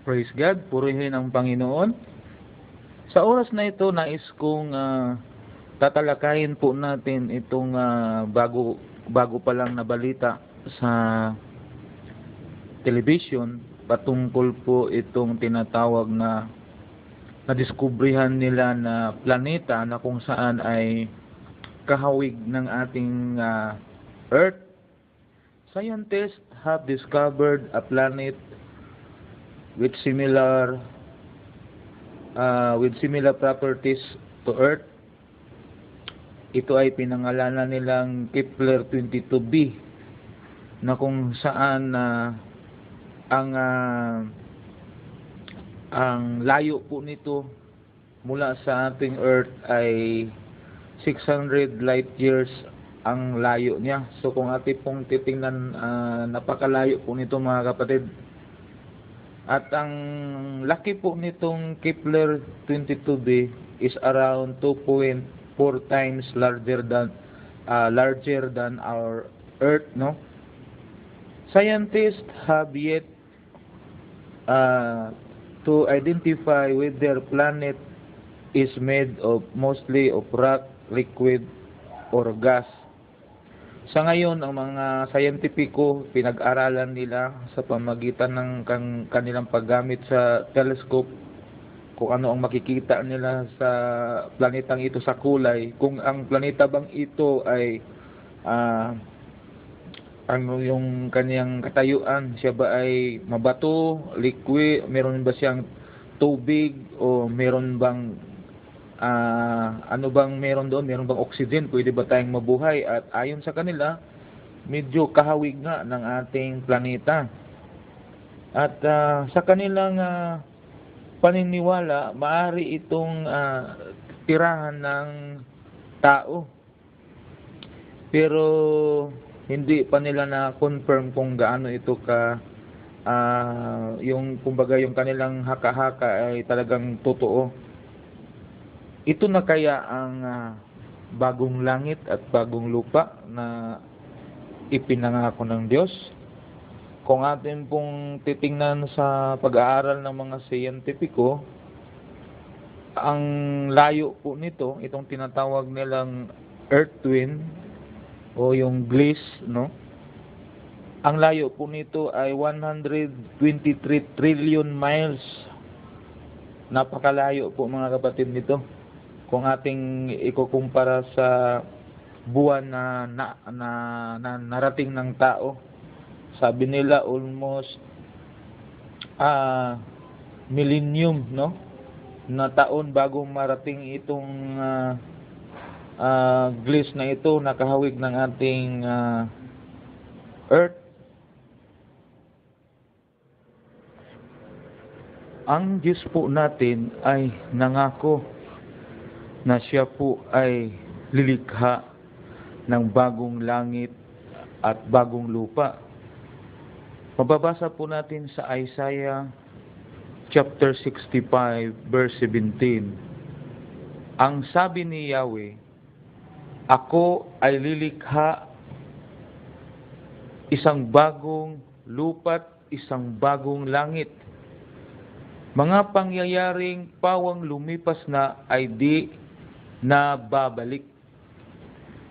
Praise God, purihin ang Panginoon. Sa oras na ito, nais kong tatalakayin po natin itong bago pa lang na balita sa television patungkol po itong tinatawag na nadiskubrihan nila na planeta na kung saan ay kahawig ng ating Earth. Scientists have discovered a planet with similar properties to Earth. Ito ay pinangalanan nilang Kepler 22b na kung saan ang layo po nito mula sa ating Earth ay 600 light years ang layo niya. So kung ating pong titingnan, napakalayo po nito mga kapatid. At ang laki po nitong Kepler 22b is around 2.4 times larger than our Earth, no? Scientists have yet to identify whether planet is made of mostly of rock, liquid, or gas. Sa ngayon, ang mga scientifico, pinag-aralan nila sa pamagitan ng kanilang paggamit sa telescope kung ano ang makikita nila sa planetang ito sa kulay. Kung ang planeta bang ito ay ano yung kanyang katayuan, siya ba ay mabato, liquid, meron ba siyang tubig, o meron bang ano bang meron doon? Meron bang oxygen? Pwede ba tayong mabuhay? At ayon sa kanila, medyo kahawig nga ng ating planeta. At sa kanilang paniniwala, maaari itong tirahan ng tao. Pero hindi pa nila na-confirm kung gaano ito yung kumbaga yung kanilang haka-haka ay talagang totoo. Ito na kaya ang bagong langit at bagong lupa na ipinangako ng Diyos? Kung atin pong titingnan sa pag-aaral ng mga siyentipiko, ang layo po nito, itong tinatawag nilang Earth twin o yung GLIS, no? Ang layo po nito ay 123 trillion miles. Napakalayo po mga kapatid nito. Kung ating ikukumpara sa buwan na narating ng tao, sabi nila almost millennium, no, na taon bago marating itong GLIS na ito, nakahawig ng ating Earth. Ang Diyos po natin ay nangako na siya po ay lilikha ng bagong langit at bagong lupa. Mababasa po natin sa Isaiah chapter 65 verse 17. Ang sabi ni Yahweh, ako ay lilikha isang bagong lupa't isang bagong langit. Mga pangyayaring pawang lumipas na ay di na babalik.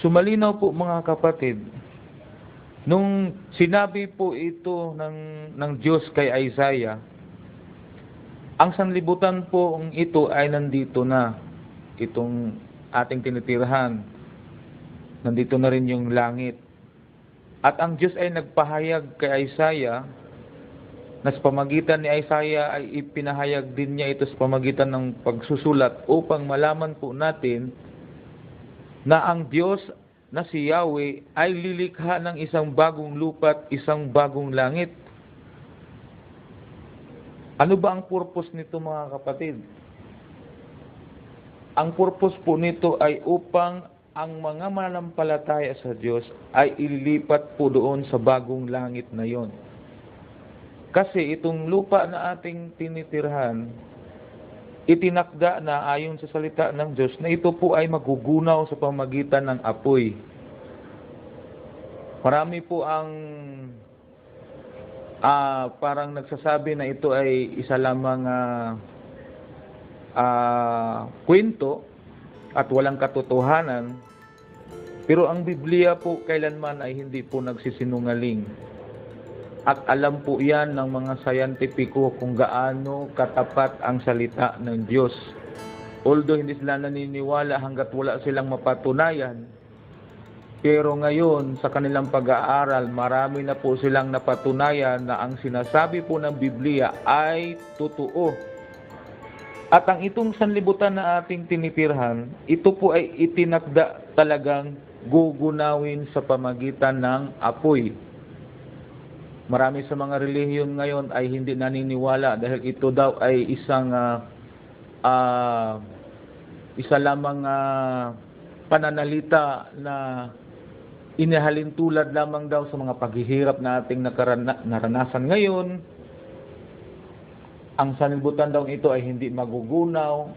Sumalinaw po mga kapatid, nung sinabi po ito ng Diyos kay Isaiah, ang sanlibutan po ito ay nandito na, itong ating tinitirahan. Nandito na rin yung langit. At ang Diyos ay nagpahayag kay Isaiah, na sa pamagitan ni Isaiah ay ipinahayag din niya ito sa pamagitan ng pagsusulat upang malaman po natin na ang Diyos na si Yahweh ay lilikha ng isang bagong lupa at isang bagong langit. Ano ba ang purpose nito mga kapatid? Ang purpose po nito ay upang ang mga mananampalataya sa Diyos ay ililipat po doon sa bagong langit na yon. Kasi itong lupa na ating tinitirhan, itinakda na ayon sa salita ng Diyos na ito po ay magugunaw sa pamagitan ng apoy. Marami po ang parang nagsasabi na ito ay isa lamang kwento at walang katotohanan. Pero ang Biblia po kailanman ay hindi po nagsisinungaling. At alam po yan ng mga sayantipiko kung gaano katapat ang salita ng Diyos. Although hindi sila naniniwala hanggat wala silang mapatunayan, pero ngayon sa kanilang pag-aaral, marami na po silang napatunayan na ang sinasabi po ng Biblia ay totoo. At ang itong sanlibutan na ating tinipirhan, ito po ay itinakda talagang gugunawin sa pamagitan ng apoy. Marami sa mga relihiyon ngayon ay hindi naniniwala dahil ito daw ay isa lamang pananalita na inihalin tulad lamang daw sa mga paghihirap na ating naranasan ngayon. Ang sanlibutan daw ito ay hindi magugunaw.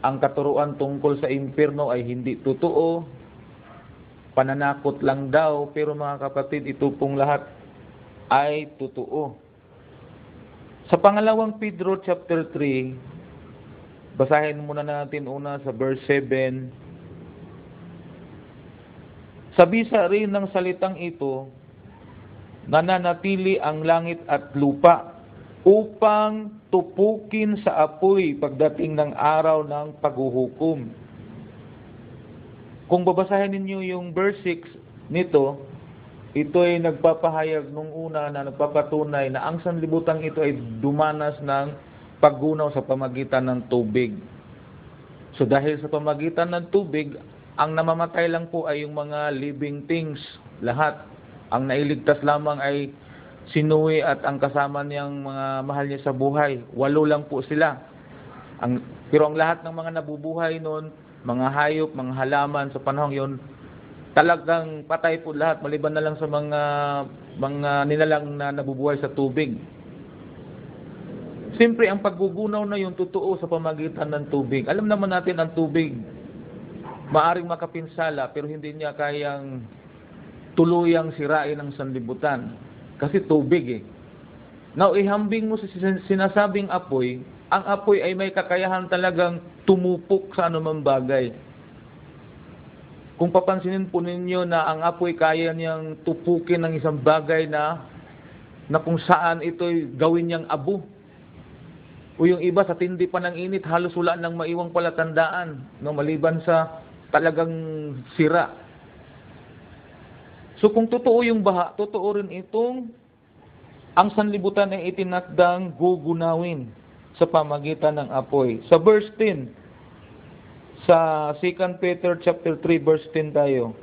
Ang katuruan tungkol sa impyerno ay hindi totoo. Pananakot lang daw. Pero mga kapatid, ito pong lahat ay totoo. Sa pangalawang Pedro chapter 3, basahin muna natin una sa verse 7. Sabisa rin ng salitang ito, nananatili ang langit at lupa upang tupukin sa apoy pagdating ng araw ng paghuhukom. Kung babasahin ninyo yung verse 6 nito, ito ay nagpapahayag nung una na nagpapatunay na ang sanlibutan ito ay dumanas ng paggunaw sa pamagitan ng tubig. So dahil sa pamagitan ng tubig, ang namamatay lang po ay yung mga living things, lahat. Ang nailigtas lamang ay si Noe at ang kasama niyang mga mahal niya sa buhay. 8 lang po sila. Pero ang lahat ng mga nabubuhay noon, mga hayop, mga halaman sa panahon yon, talagang patay po lahat, maliban na lang sa mga nilalang na nabubuhay sa tubig. Siyempre, ang paggugunaw na yung totoo sa pamagitan ng tubig. Alam naman natin ang tubig, maaring makapinsala, pero hindi niya kayang tuluyang sirain ang sanlibutan. Kasi tubig Now, ihambing mo sa sinasabing apoy, ang apoy ay may kakayahan talagang tumupok sa anumang bagay. Kung papansinin po ninyo na ang apoy kaya niyang tupukin ng isang bagay na kung saan ito'y gawin niyang abo. O yung iba sa tindi pa ng init, halos wala nang maiwang palatandaan, maliban sa talagang sira. So kung totoo yung baha, totoo rin itong ang sanlibutan ay itinakdang gugunawin sa pamagitan ng apoy. Sa verse 10, sa 2 Peter chapter 3 verse 10 tayo.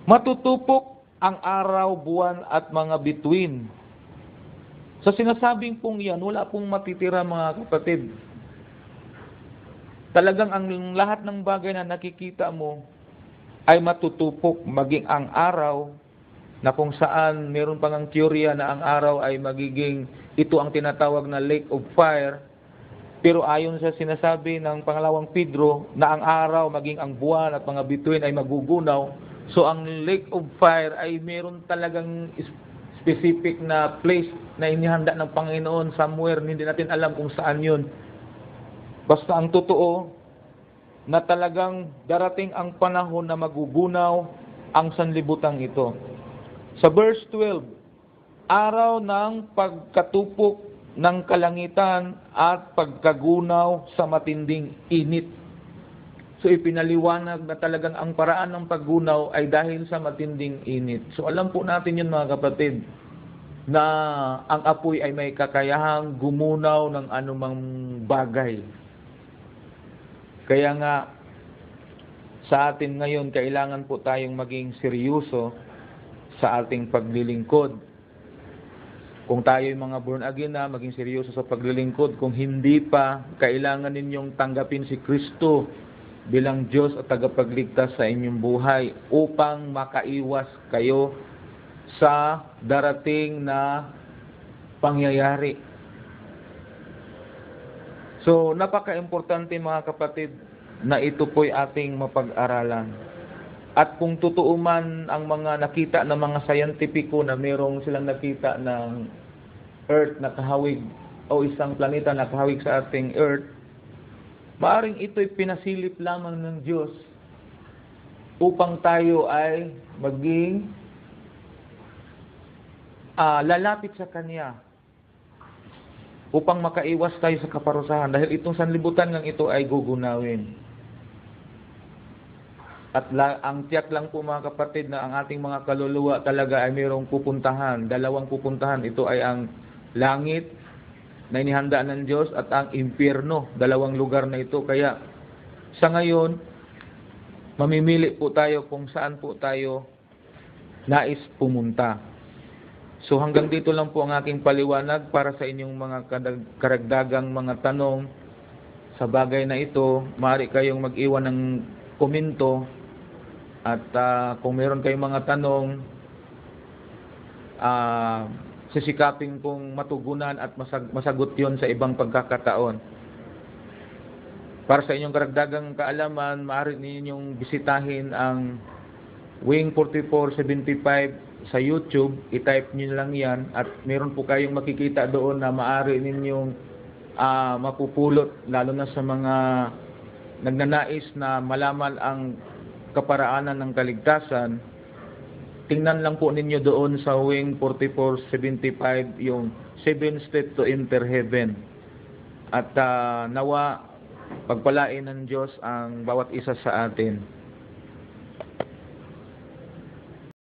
Matutupok ang araw, buwan at mga bituin. Sa sinasabing pong yan, wala pong matitira mga kapatid. Talagang ang lahat ng bagay na nakikita mo ay matutupok, maging ang araw na kung saan meron pang ang teorya na ang araw ay magiging ito ang tinatawag na lake of fire. Pero ayon sa sinasabi ng pangalawang Pedro na ang araw, maging ang buwan at mga bituin ay magugunaw. So ang lake of fire ay meron talagang specific na place na inihanda ng Panginoon somewhere. Hindi natin alam kung saan yun. Basta ang totoo na talagang darating ang panahon na magugunaw ang sanlibutan ito. Sa verse 12, araw ng pagkatupok ng kalangitan at pagkagunaw sa matinding init. So ipinaliwanag na talagang ang paraan ng paggunaw ay dahil sa matinding init. So alam po natin yun mga kapatid, na ang apoy ay may kakayahang gumunaw ng anumang bagay. Kaya nga sa atin ngayon, kailangan po tayong maging seryoso sa ating paglilingkod. Kung tayo yung mga born again na, maging seryoso sa paglilingkod. Kung hindi pa, kailangan ninyong tanggapin si Kristo bilang Diyos at tagapagligtas sa inyong buhay upang makaiwas kayo sa darating na pangyayari. So, napaka-importante mga kapatid na ito po'y ating mapag-aralan. At kung totoo man ang mga nakita ng mga scientifico na mayroong silang nakita ng Earth na kahawig o isang planeta na kahawig sa ating Earth, maaring ito'y pinasilip lamang ng Diyos upang tayo ay maging lalapit sa Kanya, upang makaiwas tayo sa kaparusahan, dahil itong sanlibutan ng ito ay gugunawin. At ang tiyak lang po mga kapatid na ang ating mga kaluluwa talaga ay mayroong pupuntahan, dalawang pupuntahan. Ito ay ang langit na inihanda ng Diyos at ang impyerno, dalawang lugar na ito. Kaya sa ngayon, mamimili po tayo kung saan po tayo nais pumunta. So hanggang dito lang po ang aking paliwanag para sa inyong mga karagdagang mga tanong sa bagay na ito. Maaari kayong mag-iwan ng komento at kung meron kayong mga tanong, sisikapin kong matugunan at masagot yon sa ibang pagkakataon. Para sa inyong karagdagang kaalaman, maaari ninyong bisitahin ang Wing 4475 sa YouTube. I-type nyo lang yan at meron po kayong makikita doon na maaari ninyong mapupulot, lalo na sa mga nagnanais na malaman ang kaparaanan ng kaligtasan. Tingnan lang po ninyo doon sa Wing 4475 yung 7 steps to enter heaven. At nawa pagpalain ng Diyos ang bawat isa sa atin.